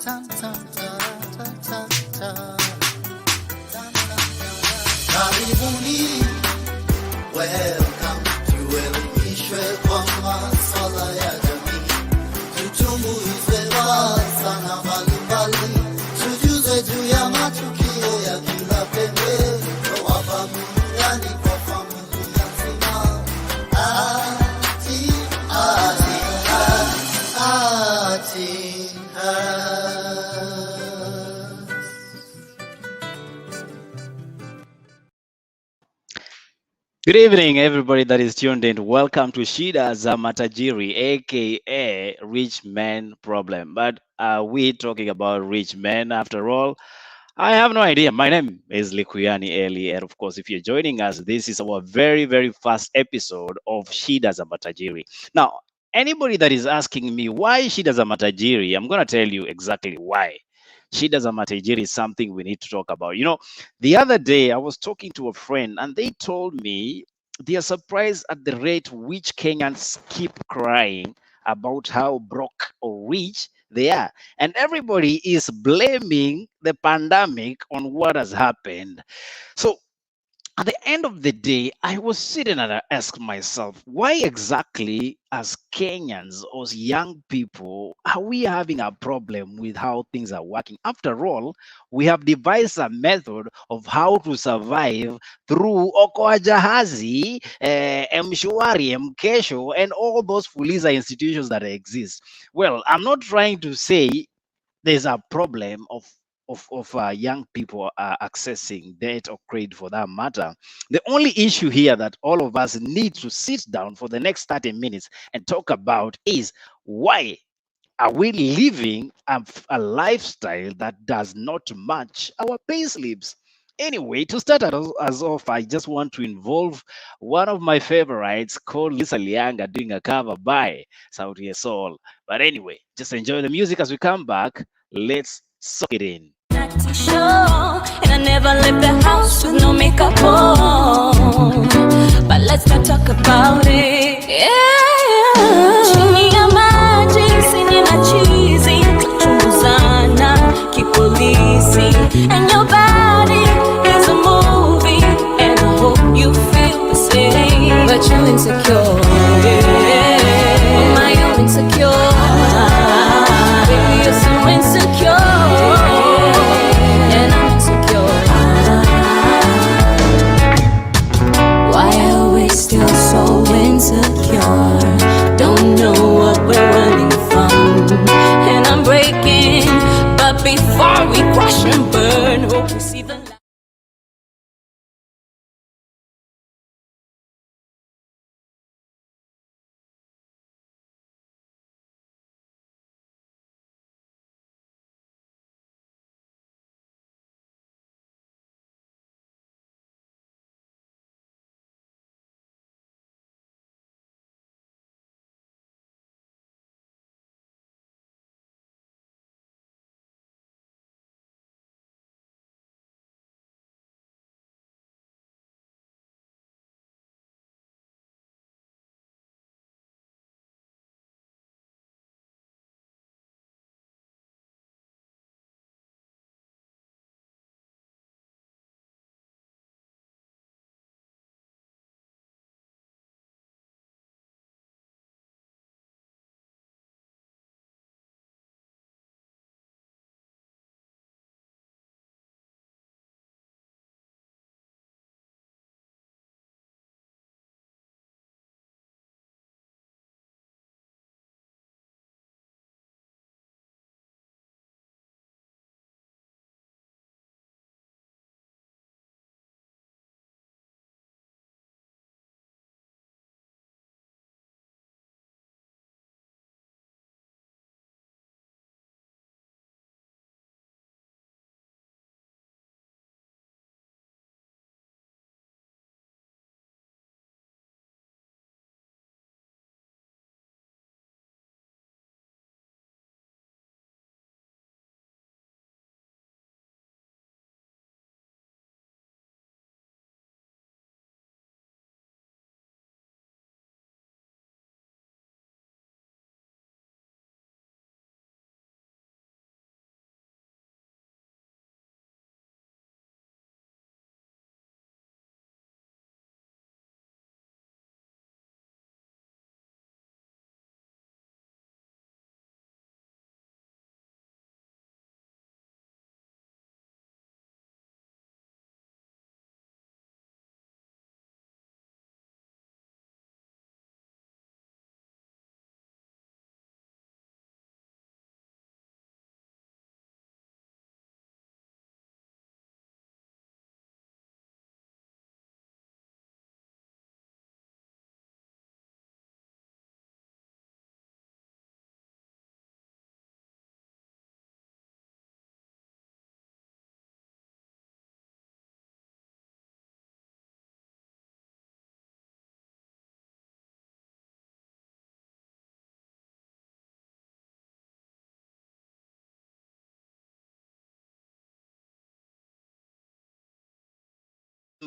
Karibuni, welcome tuelimishwe kwa masuala ya jamii, tuchunguze sana mbalimbali, tujuze juu ya matukio ya kila pembe, wapa burudani kwa familia nzima. Good evening, everybody that is tuned in. Welcome to Shida Matajiri, aka Rich Man Problem. But are we talking about rich men after all? I have no idea. My name is Likuyani Eli, and of course, if you're joining us, this is our very first episode of Shida Matajiri. Now, anybody that is asking me why Shida Matajiri, I'm going to tell you exactly why. Shida Matajiri is something we need to talk about. The other day I was talking to a friend and they told me they are surprised at the rate which Kenyans keep crying about how broke or rich they are. And everybody is blaming the pandemic on what has happened. So at the end of the day, I was sitting and I asked myself, why exactly, as Kenyans or as young people, are we having a problem with how things are working? After all, we have devised a method of how to survive through Okoa Jahazi, Mshwari, Mkesho, and all those Fuliza institutions that exist. Well, I'm not trying to say there's a problem of young people accessing debt or credit for that matter. The only issue here that all of us need to sit down for the next 30 minutes and talk about is why are we living a lifestyle that does not match our pay slips? Anyway, to start us off, I just want to involve one of my favorites called Lisa Lianga doing a cover by Sauti Soul. But anyway, just enjoy the music as we come back. Let's soak it in. And I never left the house with no makeup on. But let's not talk about it. Chini ya maji, sini na cheesy, chunguzana, kipolisi. And your body is a movie, and I hope you feel the same. But you insecure, Mama, you insecure. Baby, you're so insecure. Still so insecure, don't know what we're running from, and I'm breaking, but before we crash and burn, hope we see the light.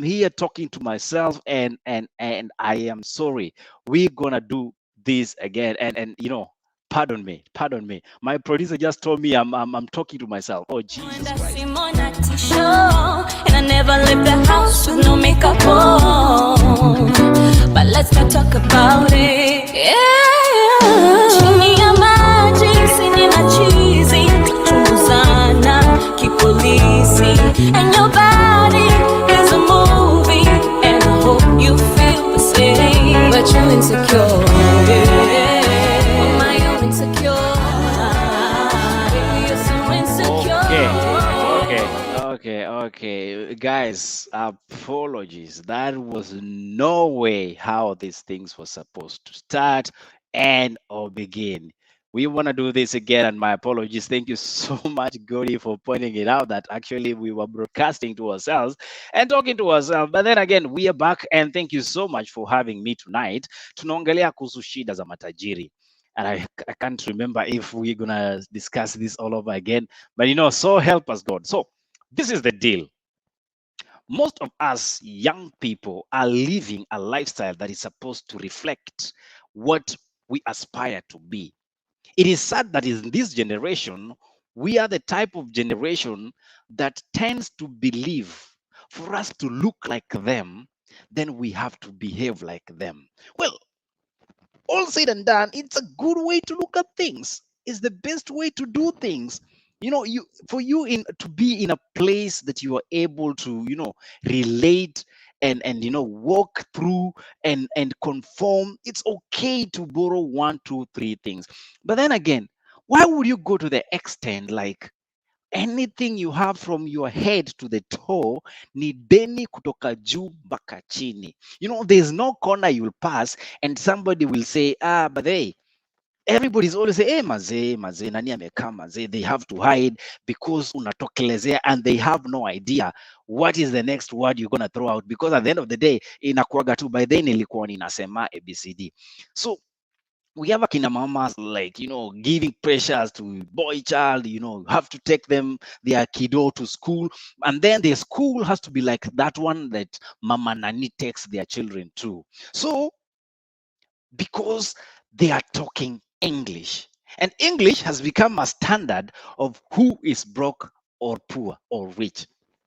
I'm here talking to myself, and I am sorry. We're gonna do this again. And pardon me. My producer just told me I'm talking to myself. Oh And Jesus I Christ. see Monati show, and I never left the house with no makeup on. But let's not talk about it. Yeah. Chini ya maji, sini na cheesy, chunguzana, kipolisi, and your body is a movie, and I hope you feel the same. But you're insecure. Yeah. Am I insecure? Baby, you're so insecure. Okay. Guys, apologies. That was no way how these things were supposed to start and or begin. We want to do this again, and my apologies. Thank you so much, Gori, for pointing it out that actually we were broadcasting to ourselves and talking to ourselves. But then again, we are back, and thank you so much for having me tonight. Tunaongelea kuhusu shida za matajiri. And I can't remember if we're gonna discuss this all over again, but so help us God. So this is the deal. Most of us young people are living a lifestyle that is supposed to reflect what we aspire to be. It is sad that in this generation, we are the type of generation that tends to believe for us to look like them, then we have to behave like them. Well, all said and done, it's a good way to look at things. It's the best way to do things. You for you in to be in a place that you are able to, relate and walk through and conform. It's okay to borrow one, two, three things. But then again, why would you go to the extent like anything you have from your head to the toe ni deni kutoka juu mpaka chini? There's no corner you'll pass and somebody will say, but everybody's always say, hey, mazee, nani amekaa mazee. They have to hide because unatokelezea and they have no idea what is the next word you're going to throw out, because at the end of the day inakuaga tu by then ilikuwa ninasema ABCD. So we have akina mamas like giving pressures to boy child, have to take them their kiddo to school, and then the school has to be like that one that mama nani takes their children to. So because they are talking English, and English has become a standard of who is broke or poor or rich.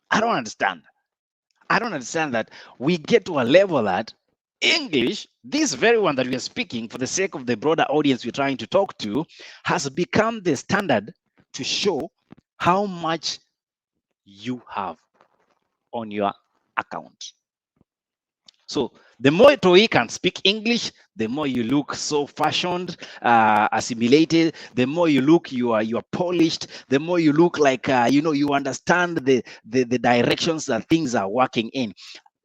I don't understand. I don't understand that we get to a level that English, this very one that we are speaking for the sake of the broader audience we're trying to talk to, has become the standard to show how much you have on your account. So the more Toi can speak English, the more you look so fashioned, assimilated. The more you look, you are polished. The more you look like you understand the directions that things are working in.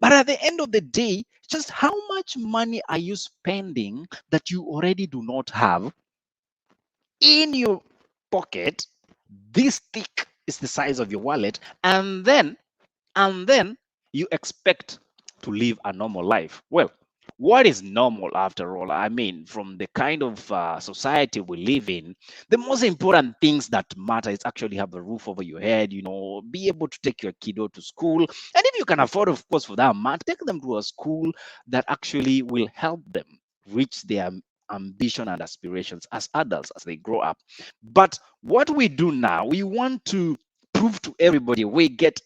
But at the end of the day, just how much money are you spending that you already do not have in your pocket? This thick is the size of your wallet, and then you expect to live a normal life. Well, what is normal after all? I mean, from the kind of society we live in, the most important things that matter is actually have a roof over your head, be able to take your kiddo to school. And if you can afford, of course, for that matter, take them to a school that actually will help them reach their ambition and aspirations as adults as they grow up. But what we do now, we want to prove to everybody we got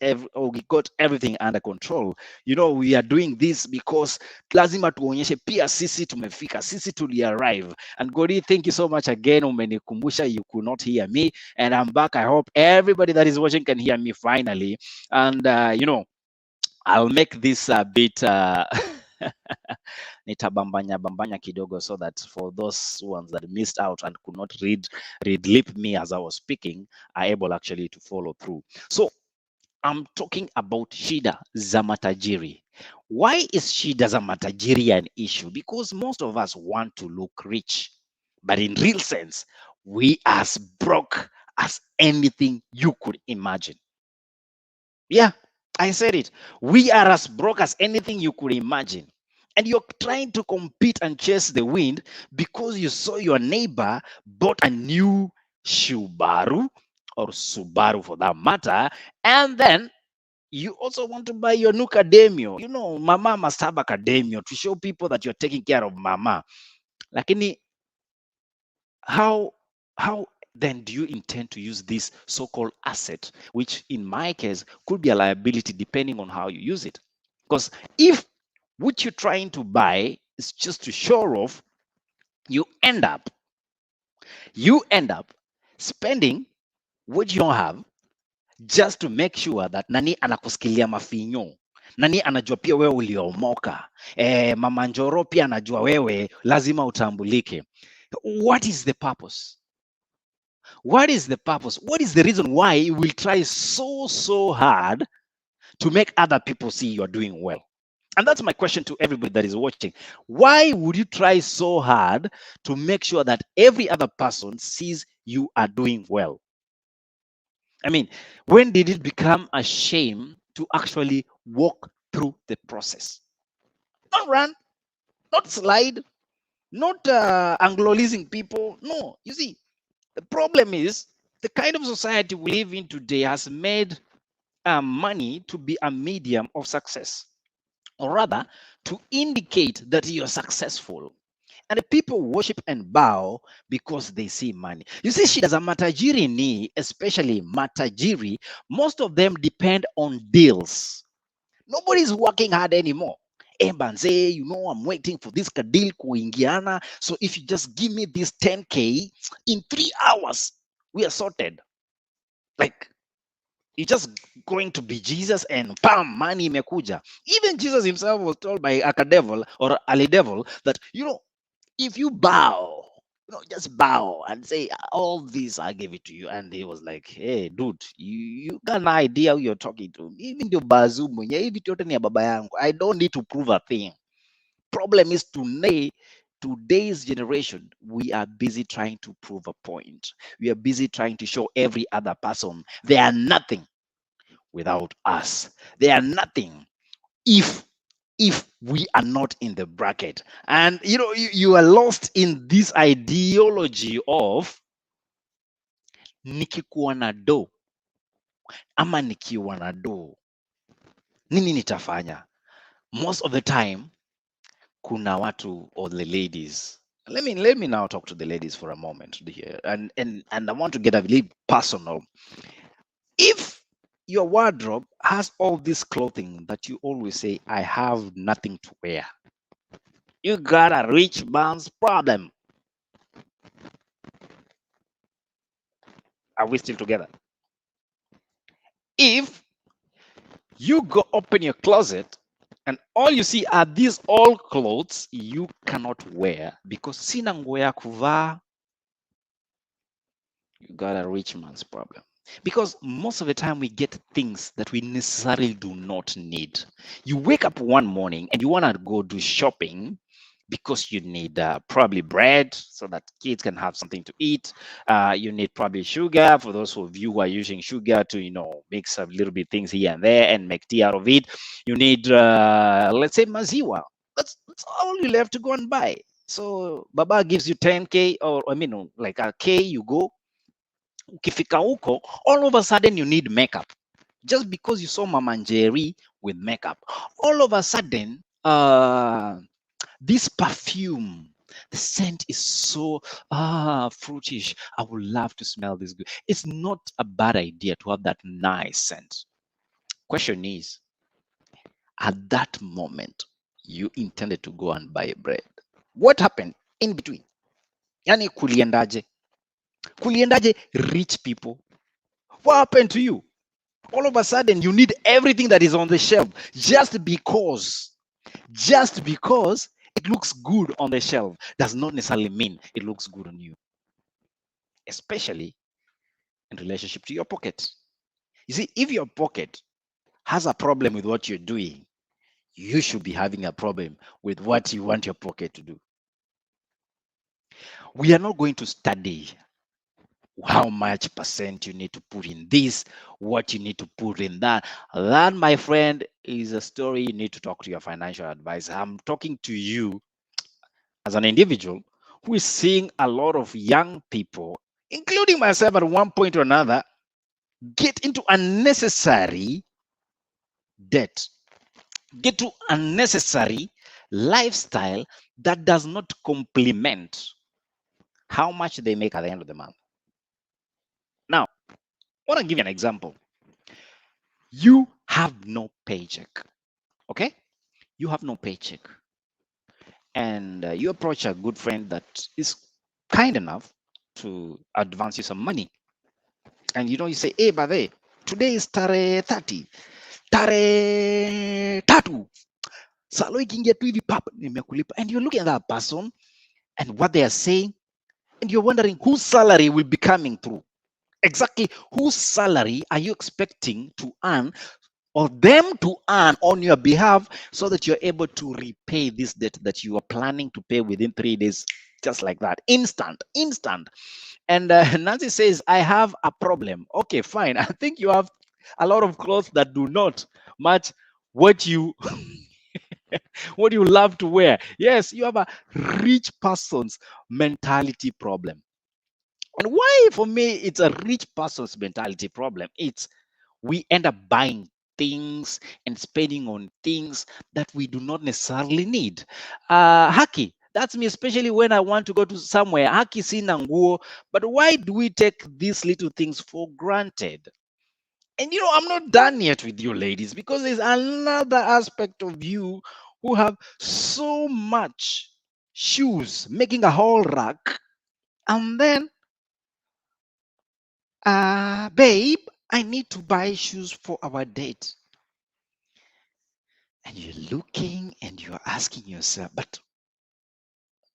everything under control. We are doing this because lazima tuonyeshe pia sisi tumefika, sisi tuli arrive. And Godi, thank you so much again. Umenikumbusha you could not hear me, and I'm back. I hope everybody that is watching can hear me finally. And I'll make this a bit nitabambanya kidogo, so that for those ones that missed out and could not read lip me as I was speaking are able actually to follow through. So I'm talking about Shida za Matajiri. Why is Shida za Matajiri an issue? Because most of us want to look rich, but in real sense, we as broke as anything you could imagine. Yeah, I said it. We are as broke as anything you could imagine. And you're trying to compete and chase the wind because you saw your neighbor bought a new Subaru or Subaru for that matter, and then You also want to buy your new academia. You know, mama must have academia to show people that you're taking care of mama. Lakini how how then do you intend to use this so-called asset, which in my case could be a liability depending on how you use it? Because if what you're trying to buy is just to show off, you end up spending what you don't have just to make sure that nani anakusikilia mafinyo, nani anajua pia wewe uliomoka, mama Njoro pia anajua wewe lazima utambulike. What is the purpose? What is the purpose? What is the reason why you will try so hard to make other people see you're doing well? And that's my question to everybody that is watching. Why would you try so hard to make sure that every other person sees you are doing well? I mean, when did it become a shame to actually walk through the process? Not run, not slide, not Anglo-lizing people. No, you see, the problem is the kind of society we live in today has made money to be a medium of success, or rather to indicate that you're successful. And the people worship and bow because they see money. You see, Shida za Matajiri ni, especially Matajiri, most of them depend on deals. Nobody's working hard anymore. Banze, you know, I'm waiting for this deal kuingiana. So if you just give me this 10K, in 3 hours, we are sorted. Like, you're just going to be Jesus and bam, money imekuja. Even Jesus himself was told by a devil or Ali devil that, you know, if you bow, you know, just bow and say, all this, I give it to you. And he was like, hey, dude, you got an idea who you're talking to. Even the bazoo mwenye, hivi vyote ni ya baba yangu. I don't need to prove a thing. Problem is today's generation, we are busy trying to prove a point. We are busy trying to show every other person they are nothing without us. They are nothing if we are not in the bracket. And you know, you are lost in this ideology of nikikuwa na do ama nikiwa na do nini nitafanya. Most of the time kuna watu or the ladies, let me now talk to the ladies for a moment here, and I want to get a little personal. If your wardrobe has all this clothing that you always say, I have nothing to wear, you got a rich man's problem. Are we still together? If you go open your closet and all you see are these old clothes you cannot wear because sina nguo ya kuvaa, you got a rich man's problem. Because most of the time we get things that we necessarily do not need. You wake up one morning and you want to go do shopping because you need probably bread so that kids can have something to eat. You need probably sugar for those of you who are using sugar to, you know, mix a little bit things here and there and make tea out of it. You need, let's say, maziwa. That's all you have to go and buy. So Baba gives you 10K, or I mean, like a K, you go. Ukifika huko, all of a sudden you need makeup. Just because you saw Mama Njeri with makeup, all of a sudden, this perfume, the scent is so fruitish. I would love to smell this good. It's not a bad idea to have that nice scent. Question is, at that moment, you intended to go and buy bread. What happened in between? Yani kuliendaje? Kuliendaje, rich people? What happened to you? All of a sudden, you need everything that is on the shelf just because it looks good on the shelf does not necessarily mean it looks good on you, especially in relationship to your pocket. You see, if your pocket has a problem with what you're doing, you should be having a problem with what you want your pocket to do. We are not going to study how much percent you need to put in this, what you need to put in that. That, my friend, is a story you need to talk to your financial advisor. I'm talking to you as an individual who is seeing a lot of young people, including myself at one point or another, get into unnecessary debt, get to unnecessary lifestyle that does not complement how much they make at the end of the month. Now, I want to give you an example. You have no paycheck, okay? You have no paycheck, and you approach a good friend that is kind enough to advance you some money, and you say, hey, by today is tare 30, tare tatu, salo ikiingia tu hivi pap nimekulipa, and you're looking at that person and what they are saying, and you're wondering whose salary will be coming through. Exactly whose salary are you expecting to earn or them to earn on your behalf so that you're able to repay this debt that you are planning to pay within 3 days, just like that, instant. And Nancy says, I have a problem. Okay, fine. I think you have a lot of clothes that do not match what you what you love to wear. Yes, you have a rich person's mentality problem. And why for me it's a rich person's mentality problem? It's we end up buying things and spending on things that we do not necessarily need. Haki, that's me, especially when I want to go to somewhere. Haki sina nguo, but why do we take these little things for granted? And I'm not done yet with you ladies, because there's another aspect of you who have so much shoes, making a whole rack, and then babe, I need to buy shoes for our date. And you're looking and you're asking yourself, but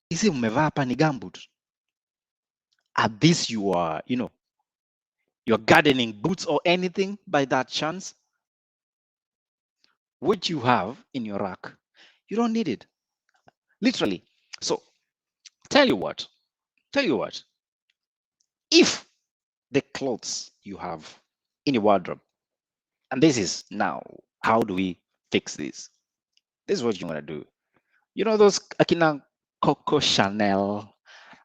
hizi mmevaa hapa ni gambut? Are these your, your gardening boots or anything by that chance? What you have in your rack, you don't need it, literally. So tell you what, if the clothes you have in your wardrobe, and this is now, how do we fix this? This is what you want to do. Those akina Coco Chanel,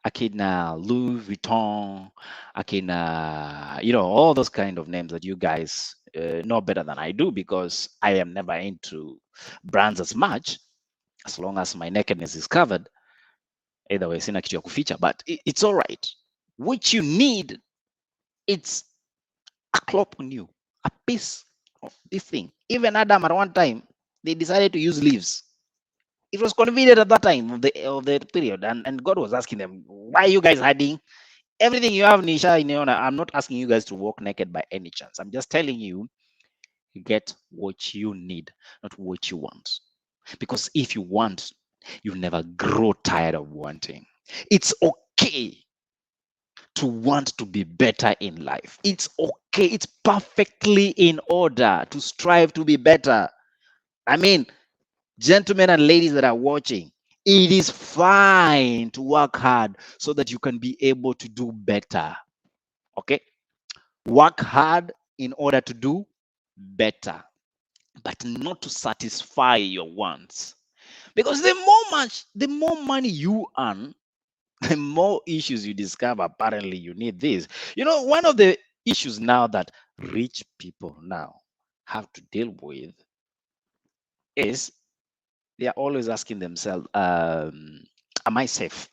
akina Louis Vuitton, akina, all those kind of names that you guys know better than I do, because I am never into brands as much, as long as my nakedness is covered. Either way, sina kitu ya kuficha, but it's all right. What you need, it's a cloth on you, a piece of this thing. Even Adam at one time, they decided to use leaves. It was convenient at that time of the period, and God was asking them, why are you guys hiding everything you have, Nisha? I'm not asking you guys to walk naked by any chance. I'm just telling you, get what you need, not what you want. Because if you want, you never grow tired of wanting. It's okay to want to be better in life. It's okay. It's perfectly in order to strive to be better. I mean, gentlemen and ladies that are watching, it is fine to work hard so that you can be able to do better. Okay? Work hard in order to do better, but not to satisfy your wants. Because the more money you earn, the more issues you discover. Apparently, you need this. One of the issues now that rich people now have to deal with is they are always asking themselves, am I safe?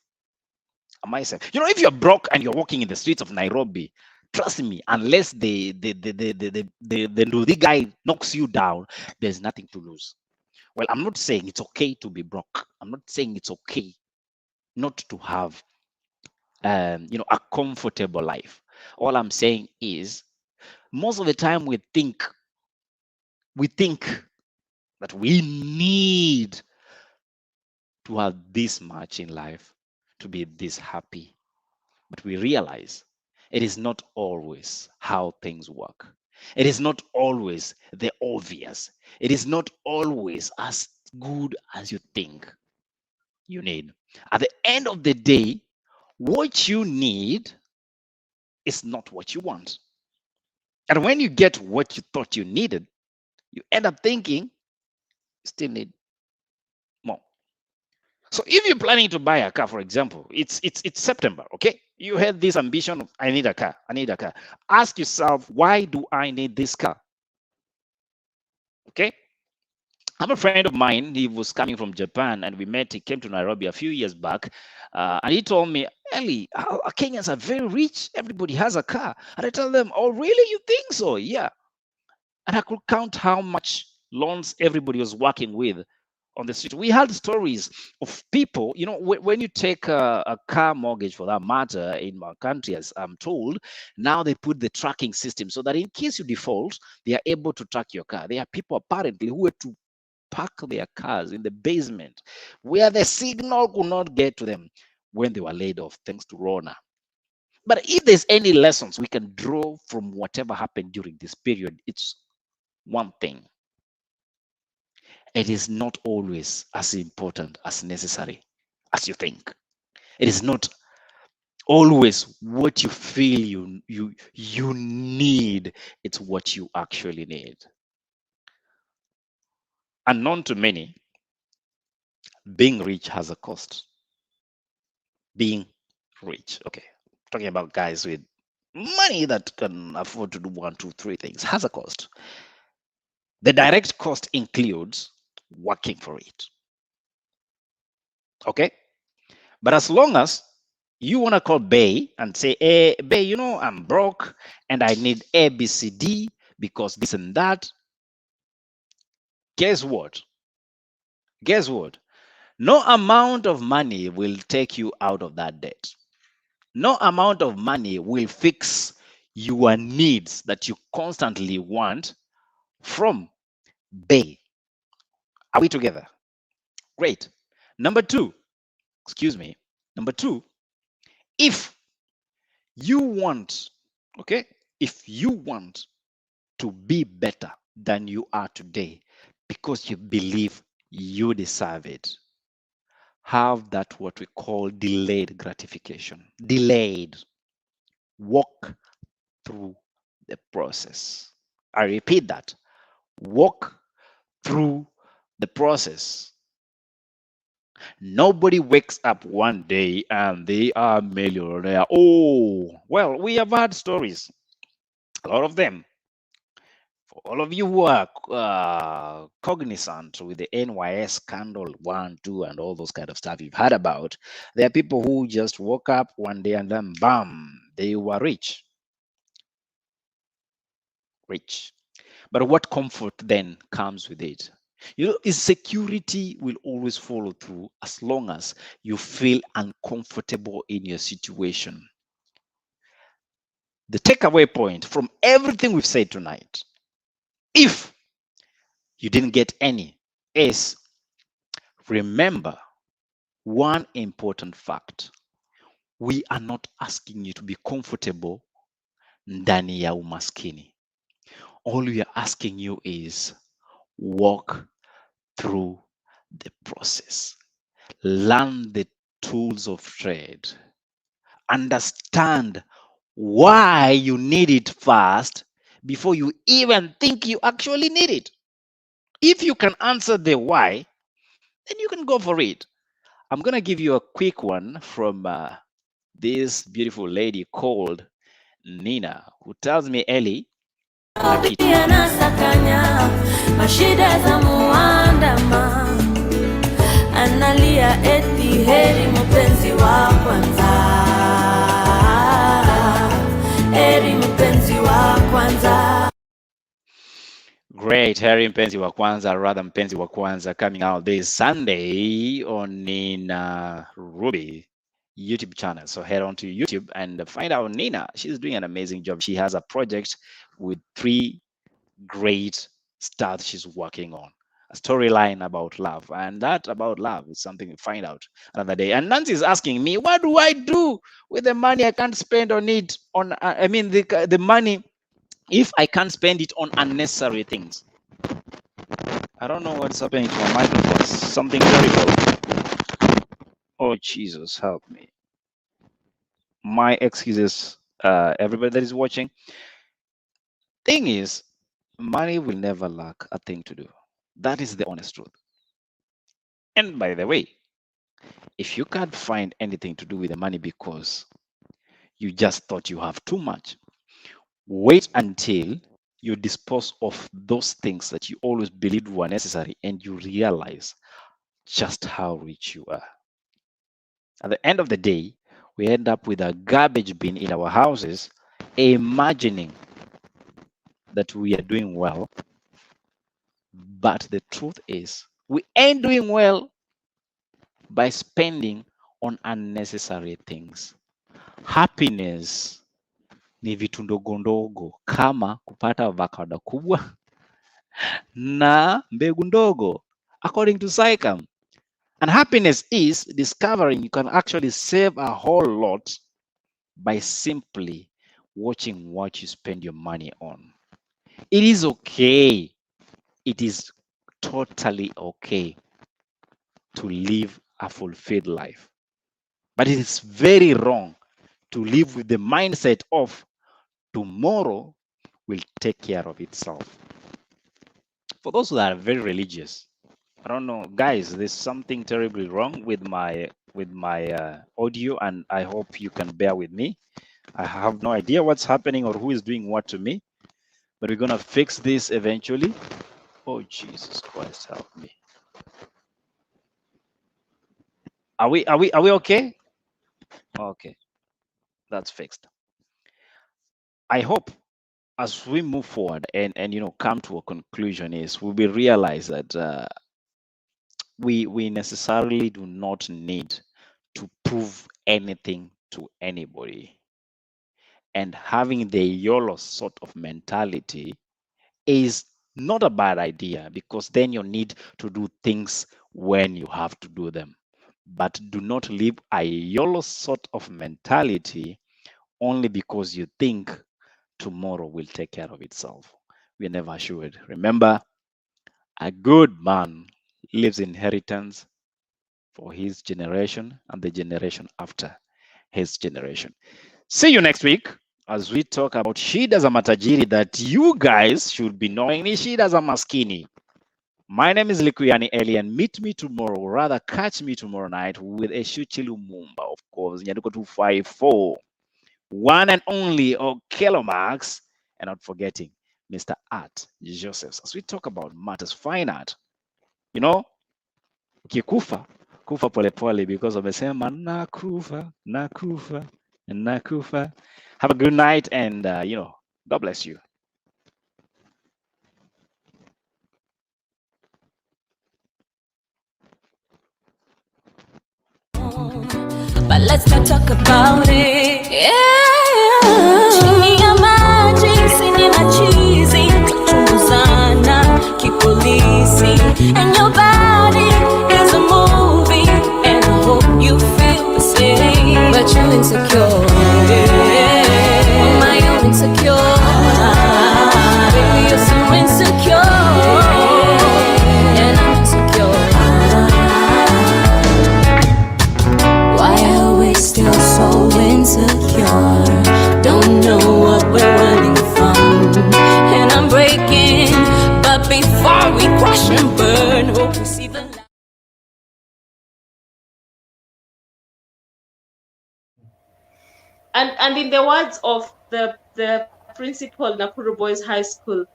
Am I safe? If you're broke and you're walking in the streets of Nairobi, trust me, unless the Nudi guy knocks you down, there's nothing to lose. Well, I'm not saying it's okay to be broke. I'm not saying it's okay not to have a comfortable life. All I'm saying is most of the time we think that we need to have this much in life to be this happy. But we realize it is not always how things work. It is not always the obvious. It is not always as good as you think you need. At the end of the day, what you need is not what you want. And when you get what you thought you needed, you end up thinking you still need more. So if you're planning to buy a car, for example, it's September, okay? You had this ambition of I need a car. Ask yourself, why do I need this car? Okay? I have a friend of mine. He was coming from Japan, and we met. He came to Nairobi a few years back, and he told me, "Ellie, Kenyans are very rich. Everybody has a car." And I tell them, "Oh, really? You think so?" Yeah. And I could count how much loans everybody was working with on the street. We had stories of people, when you take a car mortgage for that matter in my country, as I'm told, now they put the tracking system so that in case you default, they are able to track your car. There are people apparently who were to park their cars in the basement where the signal could not get to them when they were laid off, thanks to Rona. But if there's any lessons we can draw from whatever happened during this period, it's one thing: it is not always as important as necessary as you think. It is not always what you feel you need. It's what you actually need. Unknown to many, being rich has a cost. Being rich, okay, talking about guys with money that can afford to do one, two, three things, has a cost. The direct cost includes working for it. Okay, but as long as you want to call Bay and say, "Hey, Bay, I'm broke and I need A, B, C, D because this and that," guess what? Guess what? No amount of money will take you out of that debt. No amount of money will fix your needs that you constantly want from Bay. Are we together? Great. Number two, excuse me. Number two, if you want, okay, if you want to be better than you are today because you believe you deserve it, have that what we call delayed gratification. Delayed. Walk through the process. I repeat that. Walk through the process. Nobody wakes up one day and they are millionaire. Oh, well, we have had stories, a lot of them. For all of you who are cognizant with the NYS scandal 1, 2, and all those kind of stuff you've heard about, there are people who just woke up one day and then bam, they were rich. Rich. But what comfort then comes with it? Insecurity will always follow through as long as you feel uncomfortable in your situation. The takeaway point from everything we've said tonight, if you didn't get any, is remember one important fact. We are not asking you to be comfortable ndani ya umaskini. All we are asking you is walk through the process. Learn the tools of trade. Understand why you need it first before you even think you actually need it. If you can answer the why, then you can go for it. I'm going to give you a quick one from this beautiful lady called Nina, who tells me, Ellie, kuna kitu. Anasakanya mashida za muandama, analia eti heri mpenzi wa kwanza, heri mpenzi wa kwanza. Great, Harry Mpenzi wa Kwanza, rather Mpenzi wa Kwanza, coming out this Sunday on Nina Ruby YouTube channel. So head on to YouTube and find out Nina. She's doing an amazing job. She has a project with 3 great stuff she's working on. A storyline about love, and that about love is something we find out another day. And Nancy is asking me, what do I do with the money I can't spend on it? On the money, if I can't spend it on unnecessary things. I don't know what's happening to my microphone. Something terrible. Oh, Jesus, help me. My excuses, everybody that is watching. Thing is, money will never lack a thing to do. That is the honest truth. And by the way, if you can't find anything to do with the money because you just thought you have too much, wait until you dispose of those things that you always believed were necessary, and you realize just how rich you are. At the end of the day, we end up with a garbage bin in our houses, imagining that we are doing well. But the truth is, we ain't doing well by spending on unnecessary things. Happiness ni vitu ndogo ndogo kama kupata avocado kubwa na mbegu ndogo, according to Psycham. And happiness is discovering you can actually save a whole lot by simply watching what you spend your money on. It is okay. It is totally okay to live a fulfilled life. But it is very wrong to live with the mindset of tomorrow will take care of itself. For those that are very religious, I don't know, guys, there's something terribly wrong with my audio, and I hope you can bear with me. I have no idea what's happening or who is doing what to me, but we're gonna fix this eventually. Oh, Jesus Christ, help me. Are we okay? Okay, that's fixed. I hope as we move forward and come to a conclusion is we will realize that we necessarily do not need to prove anything to anybody. And having the YOLO sort of mentality is not a bad idea, because then you need to do things when you have to do them. But do not live a YOLO sort of mentality only because you think tomorrow will take care of itself. We're never assured. Remember, a good man leaves inheritance for his generation and the generation after his generation. See you next week as we talk about Shida za Matajiri that you guys should be knowing. Ni Shida za Maskini. My name is Likuyani Eli, and meet me tomorrow, rather catch me tomorrow night with a Shuchi Lumumba, of course, Nyaduko 254. One and only Okelomax, and not forgetting Mr. Art Joseph, as we talk about matters fine art. You know, ukikufa kufa polepole, because wamesema nakufa nakufa nakufa. Have a good night, and God bless you. But let's not talk about it. Chini ya maji sinina cheesy, chunguzana kipolisi, and your body is a movie, and I hope you feel the same. But you insecure, my you insecure, baby you're so insecure, and I'm insecure. Why are we still so insecure? Don't know what we're running from, and I'm breaking. But before we crash and burn, hope we see the light. And in the words of the principal Nakuru Boys High School,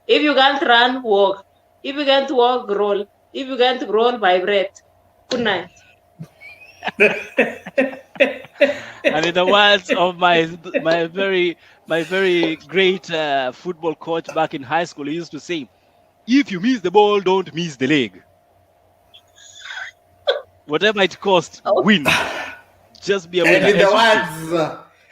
if you can't run, walk. If you can't walk, roll. If you can't roll, vibrate. Good night. And in the words of my very great football coach back in high school, he used to say, "If you miss the ball, don't miss the leg. Whatever it costs, win. Just be a winner."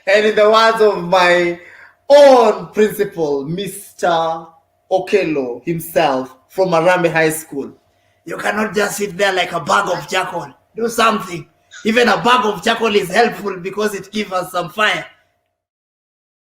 And in the words of my own principal, Mr. Okelo himself from Arambe High School, you cannot just sit there like a bag of charcoal. Do something. Even a bag of charcoal is helpful because it gives us some fire.